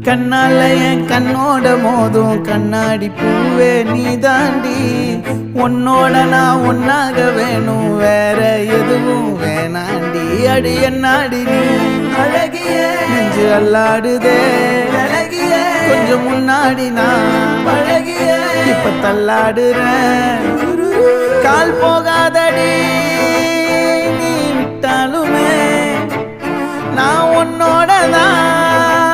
கண்ணால என் கண்ணோட மோதும் கண்ணாடி பூவே நீ தாண்டி உன்னோட நான் ஒன்னாக வேணும் வேற எதுவும் வேணாண்டி அடி என்னாடி நீ அழகிய நெஞ்சு அல்லாடுதே அழகிய கொஞ்சம் முன்னாடி நான் அழகிய இப்ப தள்ளாடுறேன் கால் போகாதடி நீ விட்டாலுமே நான் உன்னோட தான்